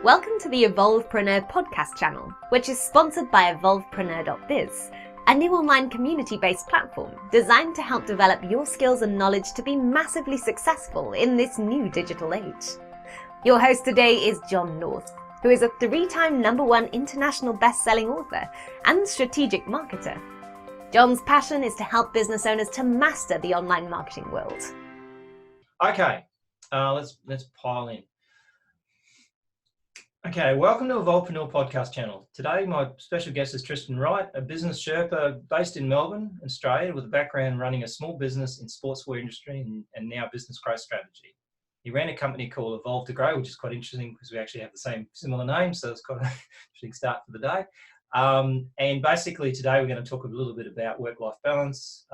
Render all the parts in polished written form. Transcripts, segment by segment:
Welcome to the Evolvepreneur podcast channel, which is sponsored by Evolvepreneur.biz, a new online community-based platform designed to help develop your skills and knowledge to be massively successful in this new digital age. Your host today is John North, who is a 3-time #1 international best-selling author and strategic marketer. John's passion is to help business owners to master the online marketing world. Okay, let's pile in. Okay, welcome to Evolvepreneur podcast channel. Today, my special guest is Tristan Wright, a business Sherpa based in Melbourne, Australia, with a background running a small business in sportswear industry and now business growth strategy. He ran a company called Evolve to Grow, which is quite interesting because we actually have the same similar name, so it's quite an interesting start for the day. And basically today we're going to talk a little bit about work-life balance,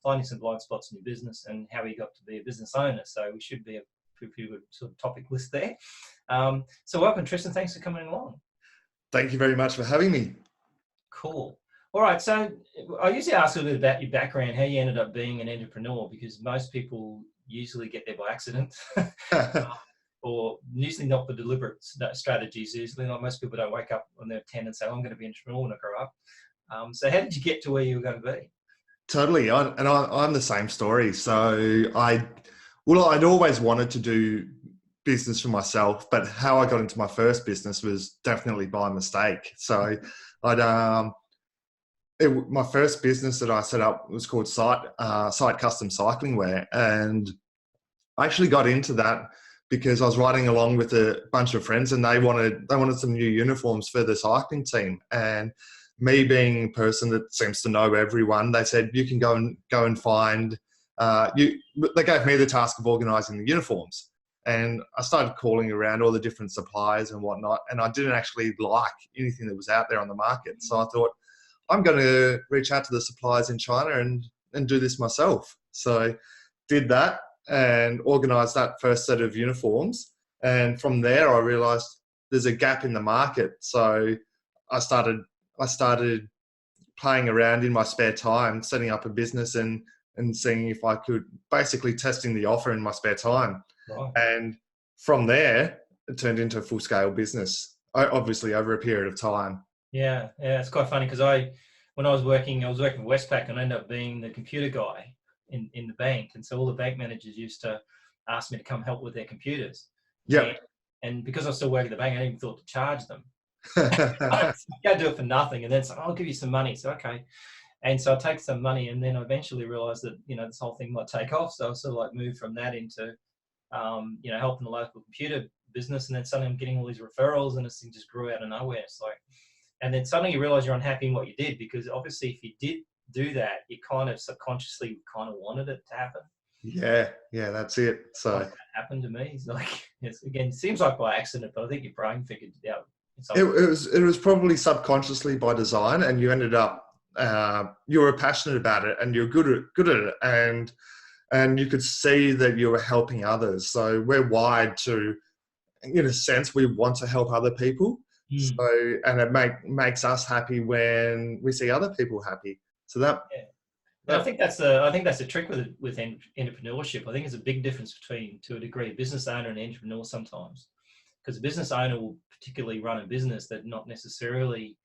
finding some blind spots in your business, and how he got to be a business owner. So we should be a pretty good sort of topic list there. So welcome, Tristan. Thanks for coming along. Thank you very much for having me. Cool. All right. So I usually ask a little bit about your background, how you ended up being an entrepreneur, because most people usually get there by accident. Or usually not the deliberate strategies. Usually not. Most people don't wake up when they're 10 and say, I'm going to be an entrepreneur when I grow up. So how did you get to where you were going to be? Totally. I'm the same story. So I'd always wanted to do business for myself, but how I got into my first business was definitely by mistake. So my first business that I set up was called Seight Custom Cycling Wear. And I actually got into that because I was riding along with a bunch of friends and they wanted some new uniforms for the cycling team. And me being a person that seems to know everyone, they said, you can go and find, they gave me the task of organising the uniforms. And I started calling around all the different suppliers and whatnot. And I didn't actually like anything that was out there on the market. So I thought, I'm going to reach out to the suppliers in China and do this myself. So did that and organised that first set of uniforms. And from there, I realised there's a gap in the market. So I started playing around in my spare time, setting up a business and seeing if I could, basically testing the offer in my spare time. Wow. And from there, it turned into a full-scale business, obviously over a period of time. Yeah, it's quite funny because when I was working for Westpac and I ended up being the computer guy in the bank. And so all the bank managers used to ask me to come help with their computers. Yeah. And because I was still working at the bank, I didn't even thought to charge them. I go do it for nothing. And then so I'll give you some money. So, okay. And so I take some money and then I eventually realized that, this whole thing might take off. So I sort of like moved from that into, helping the local computer business. And then suddenly I'm getting all these referrals and this thing just grew out of nowhere. It's like, and then suddenly you realize you're unhappy in what you did, because obviously if you did do that, you kind of subconsciously kind of wanted it to happen. Yeah, that's it. So that happened to me. It's like, again, it seems like by accident, but I think your brain figured it out. It was probably subconsciously by design, and you ended up you were passionate about it and you're good at it, and you could see that you were helping others. So we're wired to, in a sense, we want to help other people. So, and it makes us happy when we see other people happy. So I think that's a trick with entrepreneurship. I think it's a big difference between, to a degree, a business owner and an entrepreneur sometimes, because a business owner will particularly run a business that not necessarily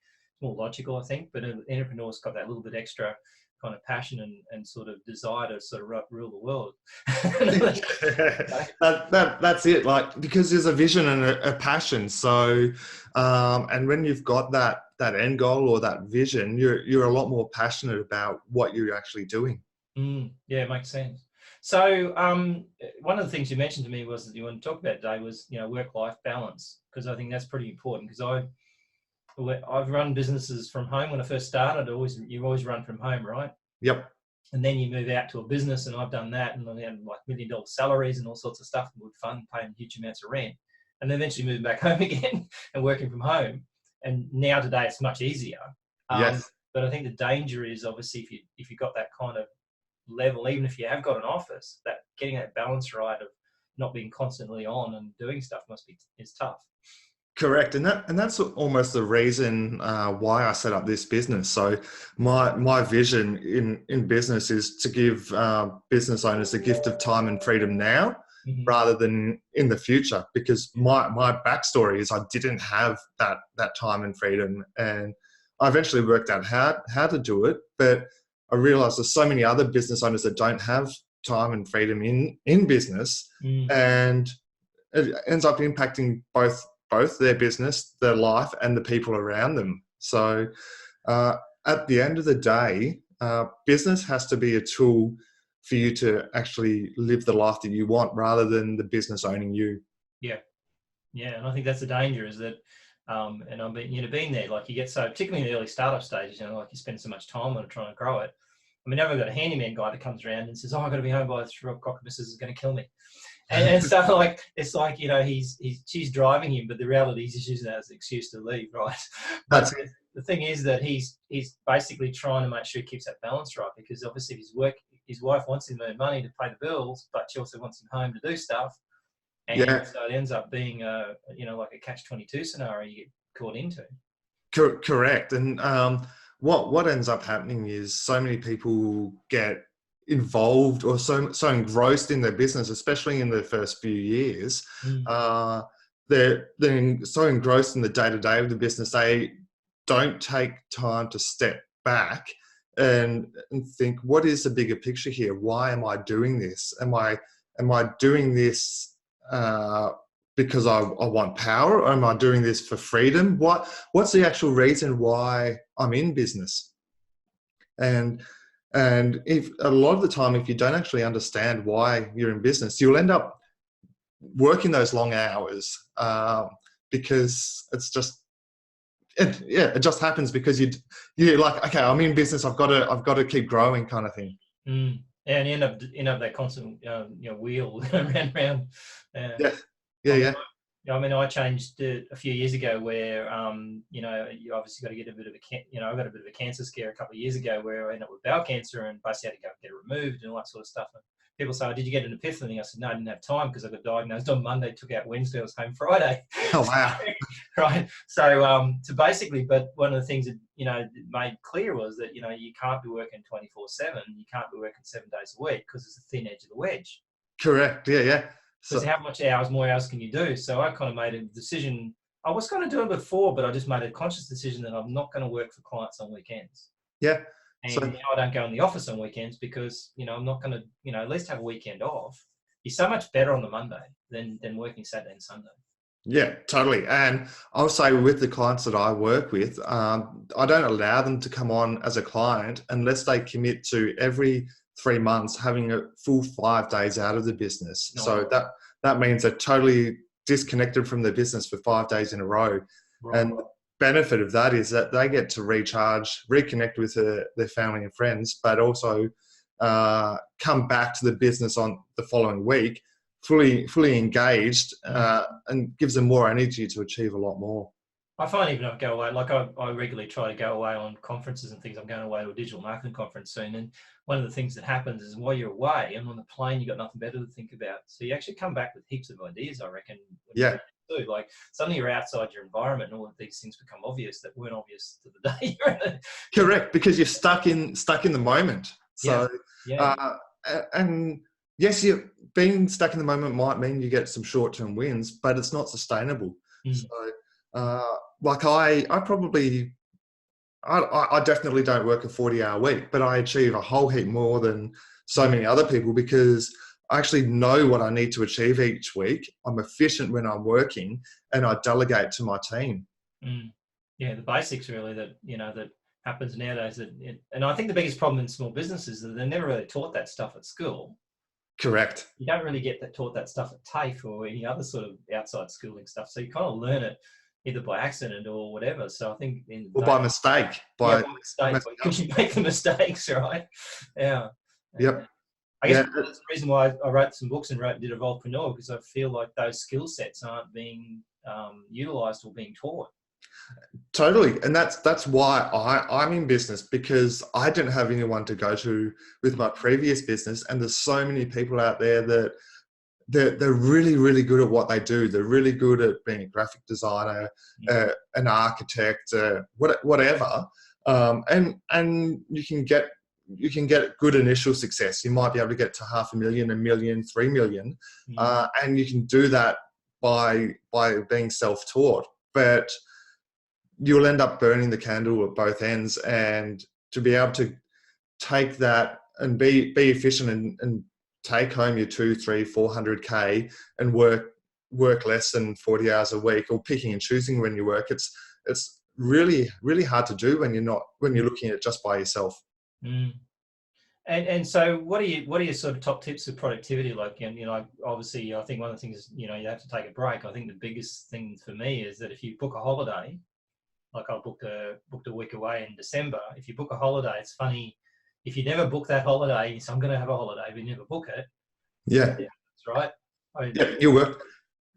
more logical, I think, but an entrepreneur's got that little bit extra kind of passion and sort of desire to sort of rule the world. That's it. Like, because there's a vision and a passion. So, and when you've got that end goal or that vision, you're a lot more passionate about what you're actually doing. Yeah, it makes sense. So, one of the things you mentioned to me was that you want to talk about today was, work-life balance, because I think that's pretty important. Because I've run businesses from home. When I first started, you always run from home, right? Yep. And then you move out to a business, and I've done that, and I had like $1 million salaries and all sorts of stuff, and good fun, paying huge amounts of rent, and then eventually moving back home again and working from home. And now today it's much easier. Yes. But I think the danger is obviously if you've got that kind of level, even if you have got an office, that getting that balance right of not being constantly on and doing stuff is tough. Correct, and that's almost the reason why I set up this business. So my vision in business is to give business owners the gift of time and freedom now, rather than in the future, because my backstory is I didn't have that time and freedom, and I eventually worked out how to do it. But I realized there's so many other business owners that don't have time and freedom in business, and it ends up impacting both their business, their life, and the people around them. So at the end of the day, business has to be a tool for you to actually live the life that you want, rather than the business owning you. Yeah, and I think that's the danger, is that, and I've been there. Like, you get so, particularly in the early startup stages, like you spend so much time on it trying to grow it. I mean, now we've got a handyman guy that comes around and says, "Oh, I've got to be home by 3 o'clock. Mrs. is going to kill me." And so, like, it's like, she's driving him, but the reality is he's using that as an excuse to leave, right? But the thing is that he's basically trying to make sure he keeps that balance right, because obviously his wife wants him to earn money to pay the bills, but she also wants him home to do stuff. And so it ends up being like a catch-22 scenario you get caught into. Correct. And what ends up happening is so many people get involved or so engrossed in their business, especially in the first few years. They're so engrossed in the day-to-day of the business, they don't take time to step back and think, what is the bigger picture here? Why am I doing this? Am I doing this because I want power, or am I doing this for freedom? What's the actual reason why I'm in business? And if a lot of the time, if you don't actually understand why you're in business, you'll end up working those long hours because it just happens, because you're like, okay, I'm in business, I've got to keep growing, kind of thing. And you end up that constant wheel round. Yeah. I mean, I changed a few years ago where, you obviously got to get a bit of I got a bit of a cancer scare a couple of years ago where I ended up with bowel cancer and basically had to go get it removed and all that sort of stuff. And people say, "Oh, did you get an epiphany?" I said, "No, I didn't have time because I got diagnosed on Monday, took out Wednesday, I was home Friday." Oh, wow. Right. So, basically, but one of the things that, made clear was that, you can't be working 24/7. You can't be working 7 days a week, because it's the thin edge of the wedge. Correct. Yeah. Because how much more hours can you do? So I kind of made a decision. I was going to do it before, but I just made a conscious decision that I'm not going to work for clients on weekends. Yeah. And now I don't go in the office on weekends because, I'm not going to, at least have a weekend off. You're so much better on the Monday than working Saturday and Sunday. Yeah, totally. And I'll say with the clients that I work with, I don't allow them to come on as a client unless they commit to every 3 months having a full 5 days out of the business. No. So that means they're totally disconnected from the business for 5 days in a row. Right. And the benefit of that is that they get to recharge, reconnect with their family and friends, but also come back to the business on the following week fully engaged, and gives them more energy to achieve a lot more. I find even if I go away, like I regularly try to go away on conferences and things. I'm going away to a digital marketing conference soon. And one of the things that happens is while you're away and on the plane, you've got nothing better to think about. So you actually come back with heaps of ideas, I reckon. Yeah. Like suddenly you're outside your environment and all of these things become obvious that weren't obvious to the day you're in. Correct. Because you're stuck in the moment. So, and yes, being stuck in the moment might mean you get some short-term wins, but it's not sustainable. So, like I definitely don't work a 40-hour week, but I achieve a whole heap more than so many other people because I actually know what I need to achieve each week. I'm efficient when I'm working, and I delegate to my team. Yeah, the basics really that happens nowadays. And I think the biggest problem in small businesses is that they're never really taught that stuff at school. Correct. You don't really get taught that stuff at TAFE or any other sort of outside schooling stuff. So you kind of learn it either by accident or whatever. So I think by mistake. By mistake. You make the mistakes, right? Yeah. Yep. I guess that's the reason why I wrote some books and did Evolvepreneurs, because I feel like those skill sets aren't being utilised or being taught. Totally. And that's why I'm in business, because I didn't have anyone to go to with my previous business. And there's so many people out there that they're really, really good at what they do. They're really good at being a graphic designer, an architect, whatever. And you can get you can get good initial success. You might be able to get to 500,000, 1 million, 3 million, and you can do that by being self-taught. But you'll end up burning the candle at both ends, and to be able to take that and be efficient and take home your 200, 300, 400K and work less than 40 hours a week, or picking and choosing when you work. It's really, really hard to do when you're looking at it just by yourself. And so what are your sort of top tips of productivity? Like, obviously I think one of the things is, you have to take a break. I think the biggest thing for me is that if you book a holiday, like I booked a week away in December. If you book a holiday, it's funny, if you never book that holiday, you say, I'm going to have a holiday, but you never book it. Yeah. That's right. Yeah, you work.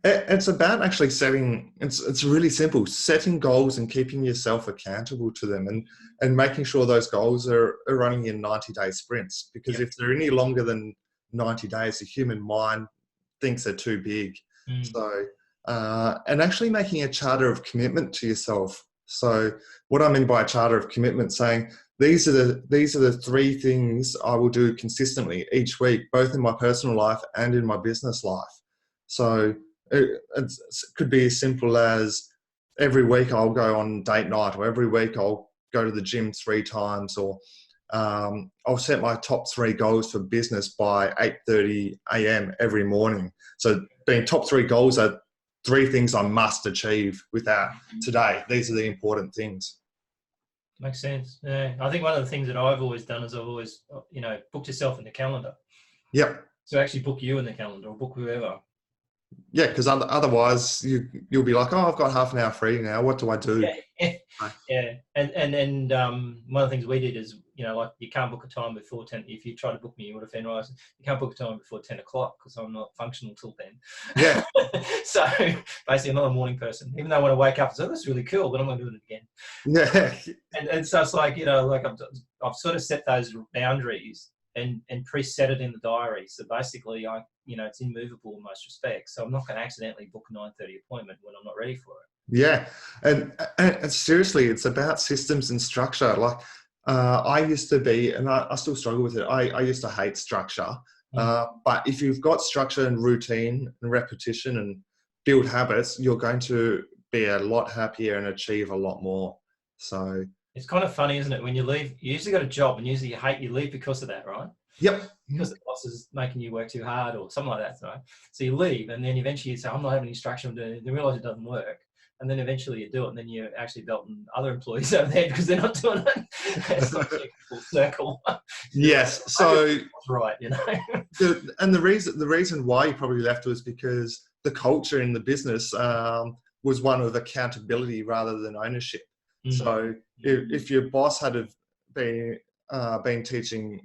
It's about actually setting, it's really simple, setting goals and keeping yourself accountable to them, and making sure those goals are running in 90-day sprints, because if they're any longer than 90 days, the human mind thinks they're too big. So, and actually making a charter of commitment to yourself. So what I mean by a charter of commitment, saying these are the 3 things I will do consistently each week, both in my personal life and in my business life. So it could be as simple as every week I'll go on date night, or every week I'll go to the gym 3 times, or I'll set my top 3 goals for business by 8:30 a.m. every morning. So being top 3 goals are 3 things I must achieve without today. These are the important things. Makes sense. Yeah. I think one of the things that I've always done is I've always, booked yourself in the calendar. Yep. So actually book you in the calendar, or book whoever. Yeah, because otherwise you'll be like, oh, I've got half an hour free now. What do I do? Yeah. And one of the things we did is, like, you can't book a time before 10. If you try to book me, you would have been, you can't book a time before 10 o'clock because I'm not functional till then. Yeah. So basically I'm not a morning person, even though when I wake up, I say, oh, that's really cool, but I'm not doing it again. Yeah. And so it's like, like I've sort of set those boundaries and preset it in the diary. So basically it's immovable in most respects. So I'm not going to accidentally book a 9:30 appointment when I'm not ready for it. Yeah. And seriously, it's about systems and structure. Like I used to be, and I still struggle with it. I used to hate structure. But if you've got structure and routine and repetition and build habits, you're going to be a lot happier and achieve a lot more. So it's kind of funny, isn't it? When you leave, you usually got a job and usually you leave because of that, right? Yep. Because the boss is making you work too hard or something like that, right? So you leave, and then eventually you say, I'm not having any structure, I'm doing it. You realise it doesn't work. And then eventually you do it, and then you're actually belting other employees over there because they're not doing it. It's like a full circle. Yes. So right, and the reason why you probably left was because the culture in the business was one of accountability rather than ownership. So if your boss had been teaching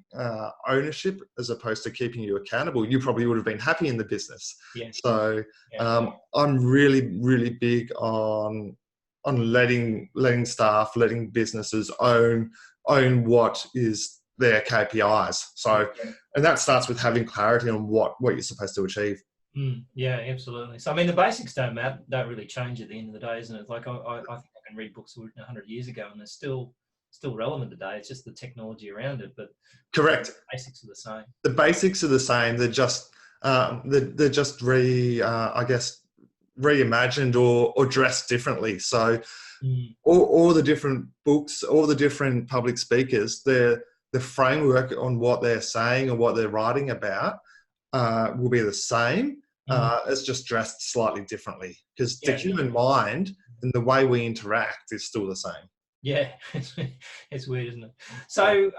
ownership as opposed to keeping you accountable, you probably would have been happy in the business. Yeah. So I'm really, really big on letting staff, letting businesses own what is their KPIs. So, and that starts with having clarity on what you're supposed to achieve. Yeah, absolutely. So I mean, the basics don't really change at the end of the day, isn't it? Like I think I can read books written 100 years ago and they're still relevant today. It's just the technology around it, but correct. The basics are the same. The basics are the same. They're just reimagined or dressed differently. So all the different books, all the different public speakers, the framework on what they're saying and what they're writing about will be the same. It's just dressed slightly differently because the human mind and the way we interact is still the same. Yeah, it's weird, isn't it? So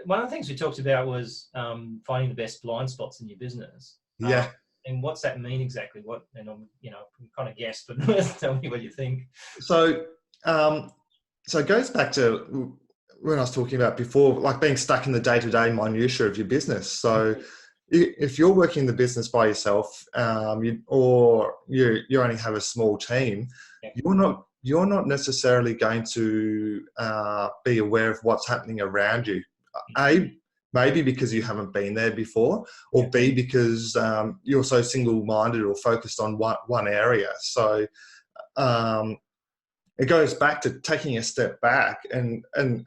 one of the things we talked about was finding the best blind spots in your business. Yeah. And what's that mean exactly? And I'm kind of guessed, but tell me what you think. So it goes back to when I was talking about before, like being stuck in the day-to-day minutiae of your business. So if you're working the business by yourself, you only have a small team, you're not necessarily going to be aware of what's happening around you. A, maybe because you haven't been there before, or B, because you're so single-minded or focused on one area. So it goes back to taking a step back and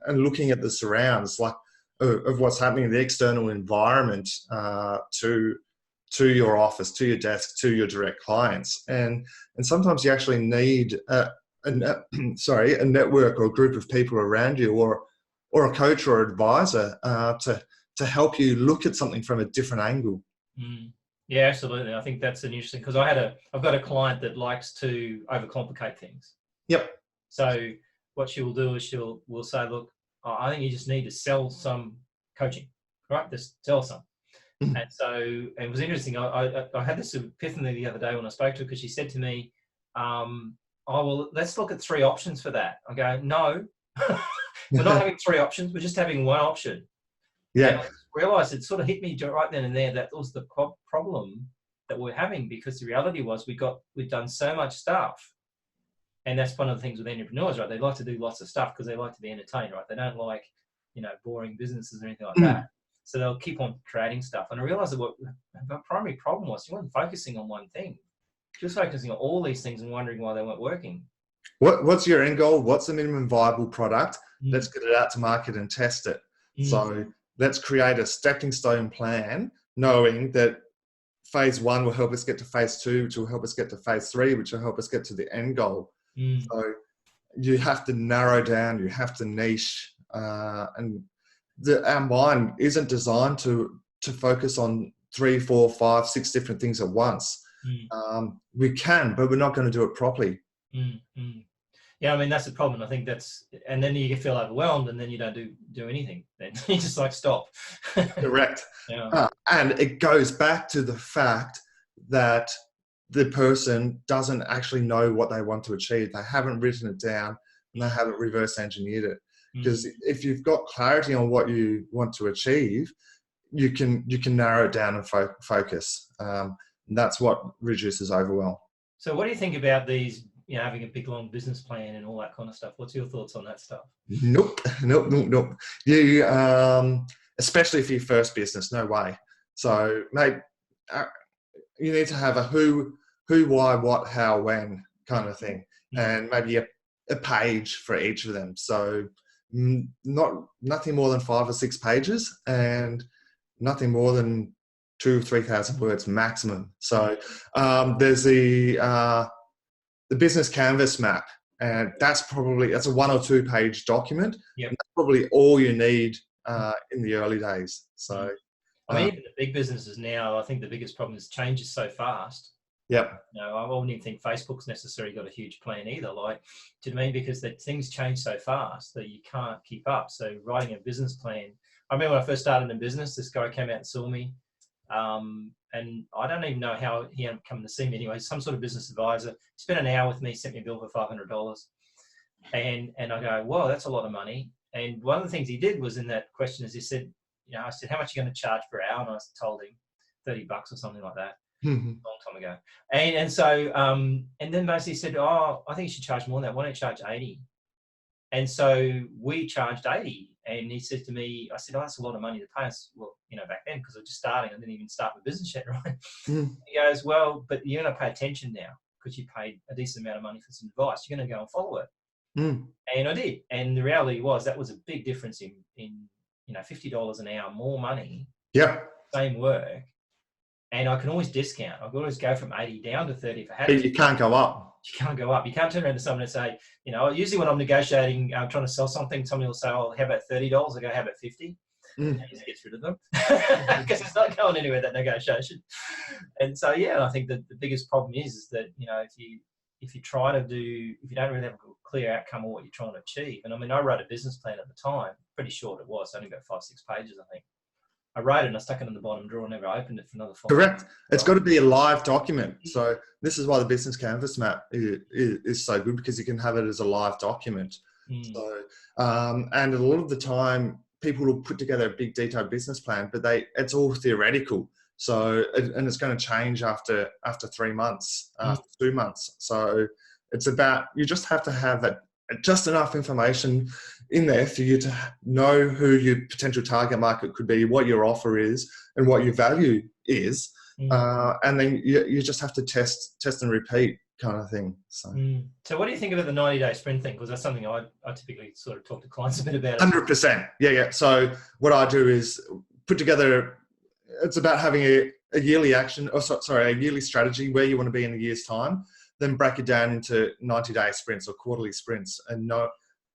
looking at the surrounds. Like of what's happening in the external environment to your office, to your desk, to your direct clients. And sometimes you actually need a network or a group of people around you, or a coach or advisor to help you look at something from a different angle. Mm. Yeah, absolutely. I think that's an interesting, because I've got a client that likes to overcomplicate things. Yep. So what she will do is will say, look, I think you just need to sell some coaching, right? Just sell some. Mm-hmm. And so it was interesting. I had this epiphany the other day when I spoke to her, because she said to me, oh, well, let's look at 3 options for that. I go, no, we're not having 3 options. We're just having 1 option. Yeah. And I realized, it sort of hit me right then and there, that was the problem that we're having, because the reality was we've done so much stuff. And that's one of the things with entrepreneurs, right? They like to do lots of stuff because they like to be entertained, right? They don't like, boring businesses or anything like that. So they'll keep on creating stuff. And I realized that what the primary problem was, you weren't focusing on one thing. You were focusing on all these things and wondering why they weren't working. What's your end goal? What's the minimum viable product? Let's get it out to market and test it. So let's create a stepping stone plan, knowing that phase 1 will help us get to phase 2, which will help us get to phase 3, which will help us get to the end goal. So you have to narrow down, you have to niche, and our mind isn't designed to focus on 3, 4, 5, 6 different things at once. We can, but we're not going to do it properly. Yeah, I mean, that's the problem. I think and then you feel overwhelmed, and then you don't do anything. Then you just stop. Correct. Yeah. And it goes back to the fact that the person doesn't actually know what they want to achieve. They haven't written it down, and they haven't reverse engineered it. Because if you've got clarity on what you want to achieve, you can narrow it down and focus. And that's what reduces overwhelm. So what do you think about these, having a big long business plan and all that kind of stuff? What's your thoughts on that stuff? Nope. You, especially if you're first business, no way. So mate, you need to have a who, why, what, how, when kind of thing. And maybe a page for each of them. So nothing more than 5 or 6 pages, and nothing more than 2,000 or 3,000 words maximum. So there's the business canvas map, and that's a 1 or 2 page document. Yep. And that's probably all you need in the early days. So I mean, even the big businesses now, I think the biggest problem is change is so fast. Yep. I wouldn't even think Facebook's necessarily got a huge plan either. Do you know what I mean? Because things change so fast that you can't keep up. So writing a business plan. I remember when I first started in business, this guy came out and saw me. And I don't even know how he ended up coming to see me anyway. Some sort of business advisor. He spent an hour with me, sent me a bill for $500. And I go, whoa, that's a lot of money. And one of the things he did was, in that question, is he said, I said, how much are you going to charge per hour? And I told him $30 or something like that. A long time ago. And so, and then basically said, oh, I think you should charge more than that. Why don't you charge 80? And so we charged 80. And he said to me, I said, oh, that's a lot of money to pay us. Well, back then, because I was just starting, I didn't even start my business yet, right? He goes, well, but you're going to pay attention now, because you paid a decent amount of money for some advice. You're going to go and follow it. And I did. And the reality was, that was a big difference in $50 an hour, more money. Yep. Same work. And I can always discount. I can always go from 80 down to 30 if I had to. to. You can't go up. You can't go up. You can't turn around to someone and say, usually when I'm negotiating, I'm trying to sell something, somebody will say, oh, how about $30? I go, how about 50? And he gets rid of them because it's not going anywhere, that negotiation. And so, I think that the biggest problem is that, if you don't really have a clear outcome of what you're trying to achieve. And I mean, I wrote a business plan at the time, pretty short it was, only about 5-6 pages, I think. I wrote it and I stuck it in the bottom drawer and never opened it for another 5 Correct. It's got to be a live document. So this is why the business canvas map is so good, because you can have it as a live document. So, and a lot of the time people will put together a big detailed business plan, but it's all theoretical. So, and it's going to change after 3 months, 2 months. So it's about, you just have to have just enough information in there for you to know who your potential target market could be, what your offer is, and what your value is. And then you just have to test and repeat kind of thing. So. So what do you think about the 90-day sprint thing? Because that's something I typically sort of talk to clients a bit about. 100%. Yeah. So what I do is put together, it's about having a yearly action, a yearly strategy where you want to be in a year's time, then break it down into 90-day sprints or quarterly sprints, and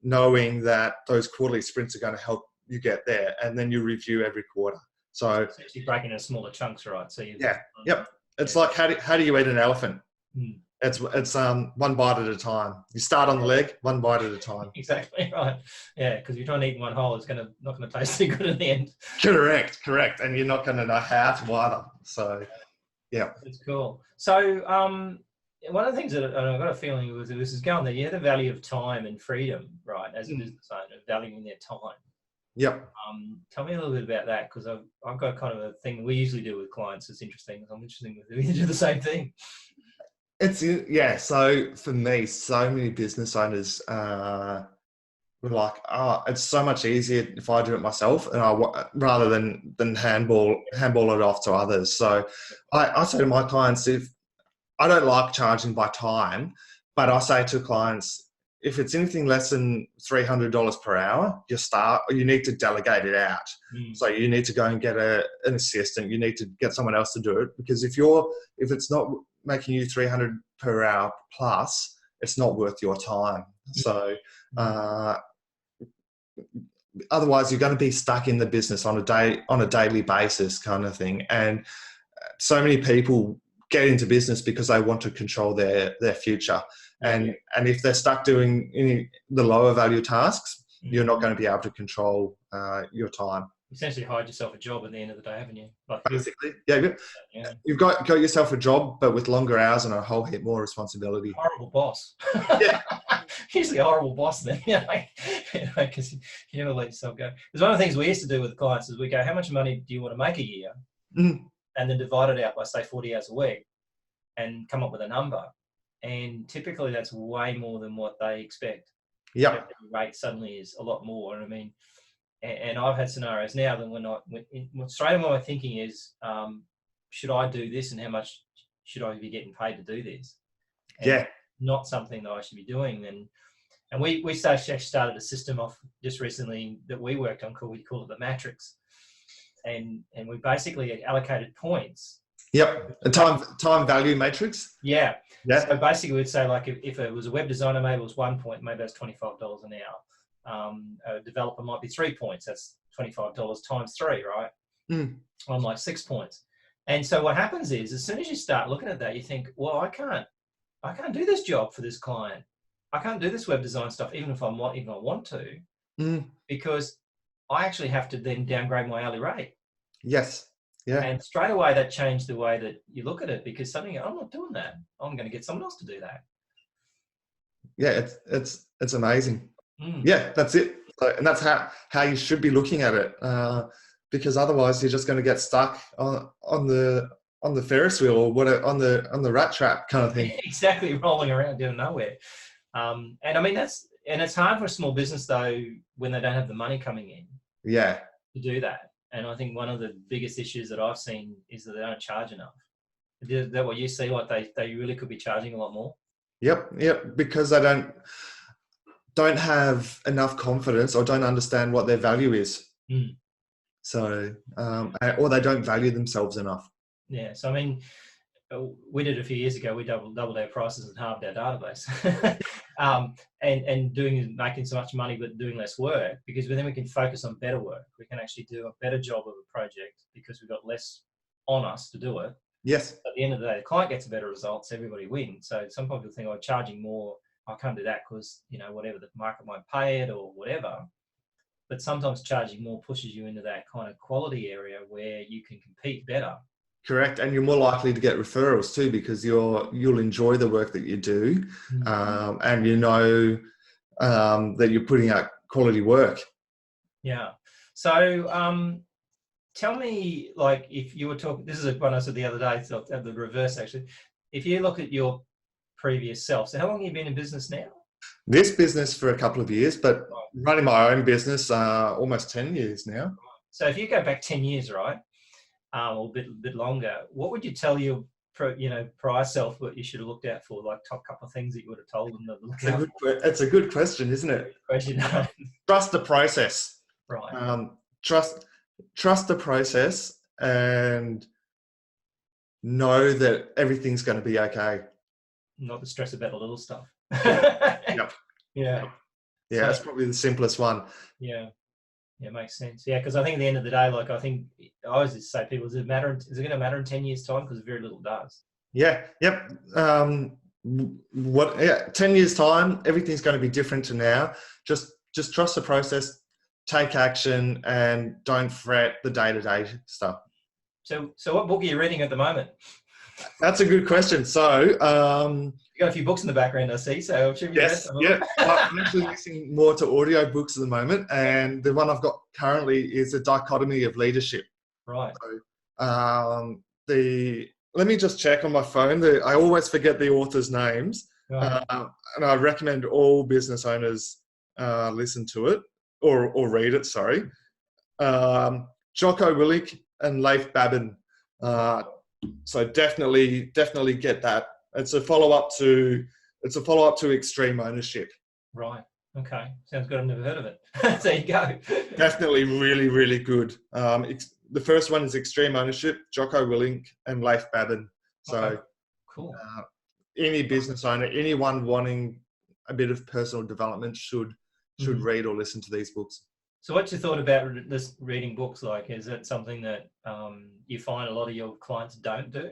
knowing that those quarterly sprints are going to help you get there, and then you review every quarter. So it's actually breaking into smaller chunks, right? So yep. It's like how do you eat an elephant? Mm. It's one bite at a time. You start on the leg, one bite at a time. Exactly right. Yeah, because if you're trying to eat in one whole, it's not going to taste too good in the end. Correct. And you're not going to know how to either. So, yeah. That's cool. So, one of the things that I've got a feeling was this is going there. You have the value of time and freedom, right? As a business owner, valuing their time. Yep. Tell me a little bit about that, because I've got kind of a thing we usually do with clients. It's interesting. I'm interested in we do the same thing. So for me, so many business owners were like, it's so much easier if I do it myself, and rather than handball it off to others. So I say to my clients, if I don't like charging by time, but I say to clients, if it's anything less than $300 per hour, you need to delegate it out. So you need to go and get an assistant. You need to get someone else to do it, because if it's not making you $300 per hour plus, it's not worth your time. So otherwise you're going to be stuck in the business on a daily basis kind of thing. And so many people get into business because they want to control their future. And if they're stuck doing the lower value tasks, you're not going to be able to control your time. Essentially hired yourself a job at the end of the day, haven't you? Basically, you've got yourself a job, but with longer hours and a whole heap more responsibility. Horrible boss. Yeah. Usually a horrible boss then, because you never let yourself go. Because one of the things we used to do with clients is we go, how much money do you want to make a year? And then divide it out by, say, 40 hours a week and come up with a number. And typically that's way more than what they expect. Yeah. The rate suddenly is a lot more. I mean, and I've had scenarios now that straight away my thinking is, should I do this, and how much should I be getting paid to do this? And not something that I should be doing. And we actually started a system off just recently that we worked on we call it the matrix. And we basically allocated points. Yep. A time value matrix. Yeah. So basically we'd say, like, if it was a web designer, maybe it was 1 point, maybe that's $25 an hour. A developer might be 3 points. That's $25 times 3, right? I'm like 6 points. And so what happens is, as soon as you start looking at that, you think, well, I can't do this job for this client. I can't do this web design stuff, even if I want to, because I actually have to then downgrade my hourly rate. Yes. Yeah. And straight away that changed the way that you look at it, because suddenly I'm not doing that. I'm going to get someone else to do that. Yeah, it's amazing. Yeah, that's it. And that's how you should be looking at it, because otherwise you're just going to get stuck on the Ferris wheel, or on the rat trap kind of thing. Exactly, rolling around doing nowhere. And I mean it's hard for a small business though when they don't have the money coming in. Yeah. To do that. And I think one of the biggest issues that I've seen is that they don't charge enough. Is that what you see? Like they really could be charging a lot more? Yep. Because they don't have enough confidence, or don't understand what their value is. So, or they don't value themselves enough. Yeah. So, I mean, we did a few years ago, we doubled our prices and halved our database. and making so much money but doing less work, because then we can focus on better work. We can actually do a better job of a project because we've got less on us to do it. Yes. At the end of the day, the client gets better results, everybody wins. So some people think, charging more, I can't do that because, whatever, the market might pay it or whatever. But sometimes charging more pushes you into that kind of quality area where you can compete better. Correct. And you're more likely to get referrals too, because you'll enjoy the work that you do, and that you're putting out quality work. Yeah. So tell me, like, if you were talking, this is one I said the other day, so the reverse actually. If you look at your previous self, so how long have you been in business now? This business for a couple of years, but running my own business almost 10 years now. So if you go back 10 years, right? Or a bit longer, what would you tell your prior self what you should have looked out for, like top couple of things that you would have told them to look out for? It's a good question, isn't it? Question. Trust the process. Right. Trust the process and know that everything's going to be okay. Not the stress about the little stuff. Yep. Yeah. Yeah, that's probably the simplest one. Yeah. Yeah, makes sense. Yeah, because I think at the end of the day, like I always just say to people, is it going to matter in 10 years' time? Because very little does. Yeah. Yep. 10 years time, everything's going to be different to now. Just trust the process, take action, and don't fret the day-to-day stuff. So what book are you reading at the moment? That's a good question. So, you got a few books in the background, I see. So I'm sure you read some of them. I'm actually listening more to audio books at the moment, and the one I've got currently is A Dichotomy of Leadership. Right. So, let me just check on my phone. I always forget the authors' names, Right. and I recommend all business owners listen to it or read it. Sorry, Jocko Willink and Leif Babin. So definitely get that. It's a follow up to Extreme Ownership. Right. Okay. Sounds good. I've never heard of it. There you go. Definitely really, really good. The first one is Extreme Ownership, Jocko Willink and Leif Babin. So okay. Cool. Any business owner, anyone wanting a bit of personal development should read or listen to these books. So what's your thought about this reading books? Like, is it something that you find a lot of your clients don't do?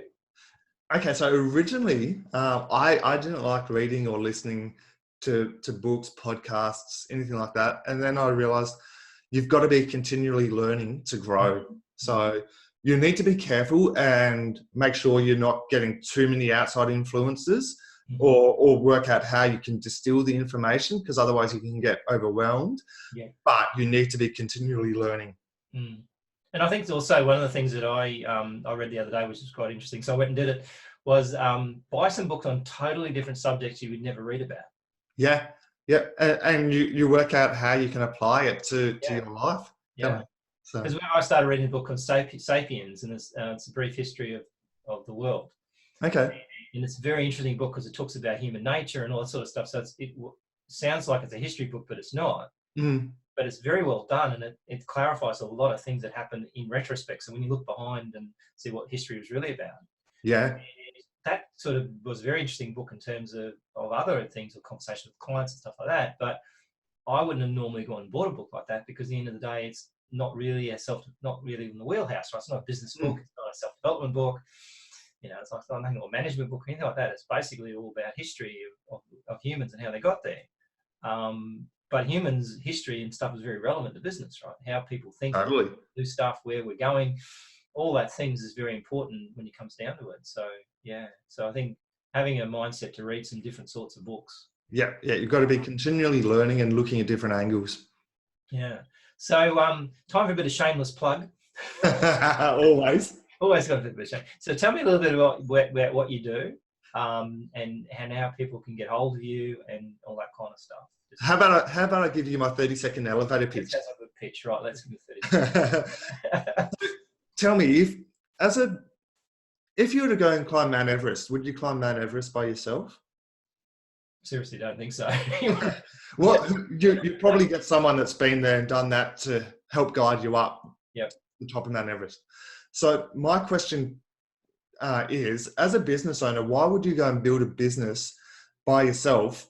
Okay, so originally I didn't like reading or listening to books, podcasts, anything like that. And then I realized you've got to be continually learning to grow. So you need to be careful and make sure you're not getting too many outside influences or work out how you can distill the information, because otherwise you can get overwhelmed. Yeah. But you need to be continually learning. Mm. And I think it's also one of the things that I read the other day, which was quite interesting. So I went and did it, was buy some books on totally different subjects you would never read about. Yeah. Yeah. And you work out how you can apply it to your life. Yeah. Because when I started reading a book called Sapiens, and it's a brief history of the world. Okay. And it's a very interesting book because it talks about human nature and all that sort of stuff. So it sounds like it's a history book, but it's not. Mm. But it's very well done, and it clarifies a lot of things that happened in retrospect. So when you look behind and see what history was really about. Yeah. That sort of was a very interesting book in terms of other things, or conversation with clients and stuff like that. But I wouldn't have normally gone and bought a book like that, because at the end of the day, it's not really in the wheelhouse, right? It's not a business book. It's not a self-development book. It's like nothing, or management book or anything like that. It's basically all about history of humans and how they got there. But humans' history and stuff is very relevant to business, right? How people think, totally. Do stuff, where we're going, all that things is very important when it comes down to it. So I think having a mindset to read some different sorts of books. Yeah, you've got to be continually learning and looking at different angles. Yeah. So time for a bit of shameless plug. Always. Always got a bit of a shame. So tell me a little bit about what you do, and how people can get hold of you and all that kind of stuff. How about I give you my 30-second elevator pitch? That's a good pitch, right? Let's give it 30 seconds. Tell me, if you were to go and climb Mount Everest, would you climb Mount Everest by yourself? Seriously, don't think so. Well, you probably get someone that's been there and done that to help guide you up the top of Mount Everest. So my question is, as a business owner, why would you go and build a business by yourself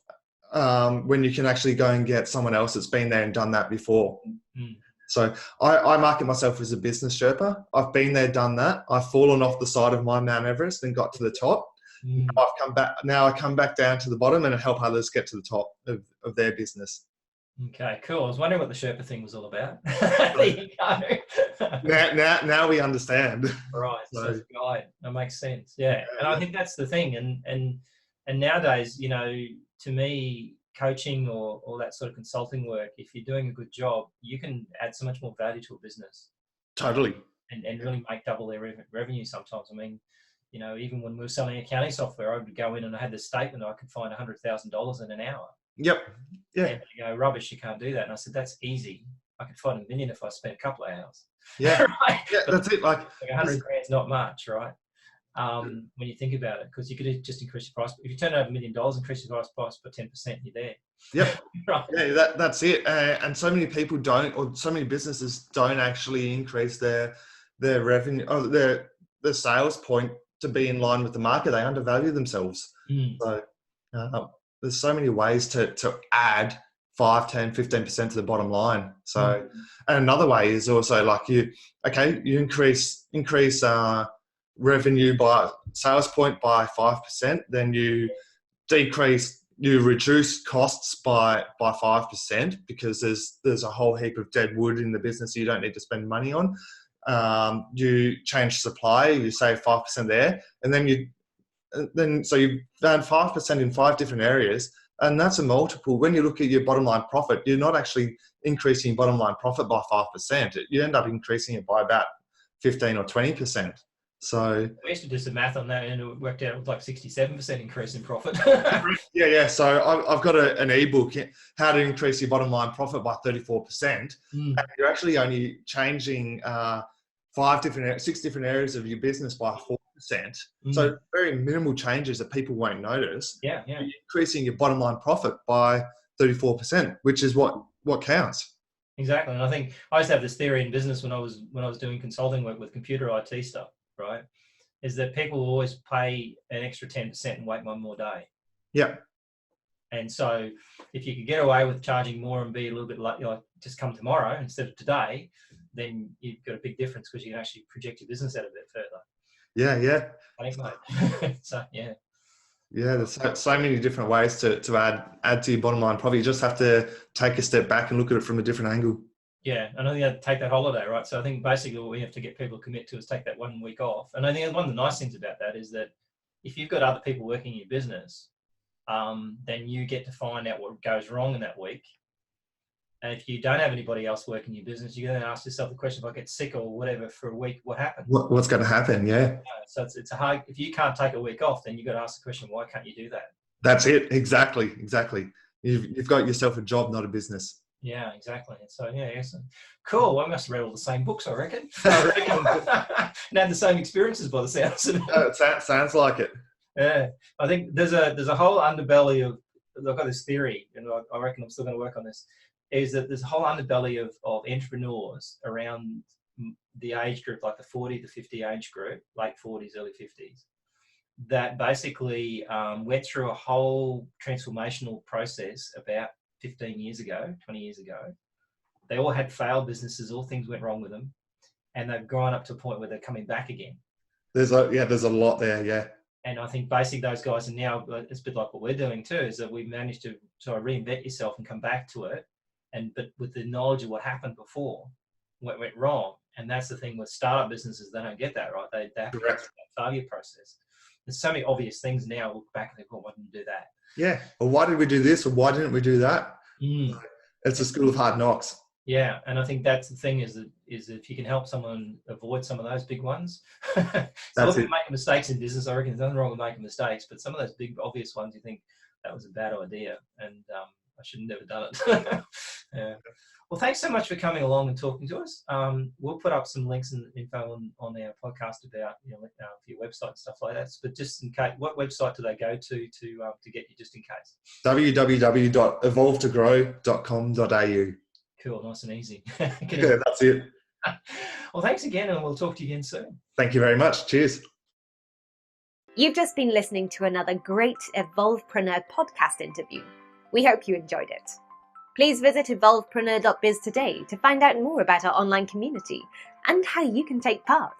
when you can actually go and get someone else that's been there and done that before? Mm. So I market myself as a business Sherpa. I've been there, done that. I've fallen off the side of my Mount Everest and got to the top. Mm. Now I come back down to the bottom and help others get to the top of their business. Okay, cool. I was wondering what the Sherpa thing was all about. There you go. now we understand. Right, so it's a guide. That makes sense. Yeah, and I think that's the thing. And nowadays, to me, coaching or that sort of consulting work, if you're doing a good job, you can add so much more value to a business. Totally. And really make double their revenue sometimes. I mean, even when we were selling accounting software, I would go in and I had this statement I could find $100,000 in an hour. Yep. Yeah. And they go, rubbish, you can't do that. And I said, that's easy. I could find $1 million if I spent a couple of hours. Yeah. Right? Yeah, that's it. Like 100 grand's not much, right? when you think about it, because you could just increase your price. If you turn over $1 million, increase your price by 10%, you're there. Yep. Right. Yeah, that's it. And so many people don't, or so many businesses don't actually increase their revenue or their sales point to be in line with the market. They undervalue themselves. So there's so many ways to add 5, 10, 15% to the bottom line. So, and another way is also like you increase revenue by sales point by 5%, then you reduce costs by 5% because there's a whole heap of dead wood in the business you don't need to spend money on. You change supply, you save 5% there, and so you've done 5% in 5 different areas, and that's a multiple. When you look at your bottom line profit, you're not actually increasing your bottom line profit by 5%. You end up increasing it by about 15 or 20%. So we used to do some math on that, and it worked out with like 67% increase in profit. yeah. So I've got an ebook, how to increase your bottom line profit by 34%. And you're actually only changing 6 different areas of your business by 4%. So very minimal changes that people won't notice. Yeah. You're increasing your bottom line profit by 34%, which is what counts. Exactly. And I think I used to have this theory in business when I was doing consulting work with computer IT stuff, right? Is that people will always pay an extra 10% and wait one more day. Yeah. And so if you could get away with charging more and be a little bit like just come tomorrow instead of today, then you've got a big difference because you can actually project your business out a bit further. Yeah. I think, mate. So, yeah. Yeah, there's so many different ways to add to your bottom line profit. You just have to take a step back and look at it from a different angle. Yeah, and I think you have to take that holiday, right? So I think basically what we have to get people to commit to is take that 1 week off. And I think one of the nice things about that is that if you've got other people working in your business, then you get to find out what goes wrong in that week. And if you don't have anybody else working in your business, you're going to ask yourself the question, if I get sick or whatever for a week, what happens? What's going to happen? Yeah. So it's a hard, if you can't take a week off, then you've got to ask the question, why can't you do that? That's it. Exactly. You've got yourself a job, not a business. Yeah, exactly. So yeah, excellent. Cool. I must have read all the same books, I reckon. And had the same experiences by the sounds of it. It sounds like it. Yeah. I think there's a whole underbelly of, I've got this theory, and I reckon I'm still going to work on this, is that there's a whole underbelly of entrepreneurs around the age group, like the 40 to 50 age group, late 40s, early 50s, that basically went through a whole transformational process about 15 years ago, 20 years ago. They all had failed businesses, all things went wrong with them, and they've grown up to a point where they're coming back again. There's a lot there, yeah. And I think basically those guys are now, it's a bit like what we're doing too, is that we managed to sort of reinvent yourself and come back to it, but with the knowledge of what happened before, what went wrong. And that's the thing with startup businesses, they don't get that, right? They have to go through that failure process. There's so many obvious things now, look back and think, well, why didn't we do that? Yeah. Well, why did we do this? Or why didn't we do that? It's a school of hard knocks. Yeah. And I think that's the thing is if you can help someone avoid some of those big ones. So look at making mistakes in business. I reckon there's nothing wrong with making mistakes, but some of those big obvious ones you think that was a bad idea and I should have never done it. Yeah. Well, thanks so much for coming along and talking to us. We'll put up some links and info on our podcast about for your website and stuff like that. But just in case, what website do they go to get you, just in case? www.evolvetogrow.com.au. Cool, nice and easy. Yeah, that's it. Well, thanks again, and we'll talk to you again soon. Thank you very much. Cheers. You've just been listening to another great Evolvepreneur podcast interview. We hope you enjoyed it. Please visit evolvepreneur.biz today to find out more about our online community and how you can take part.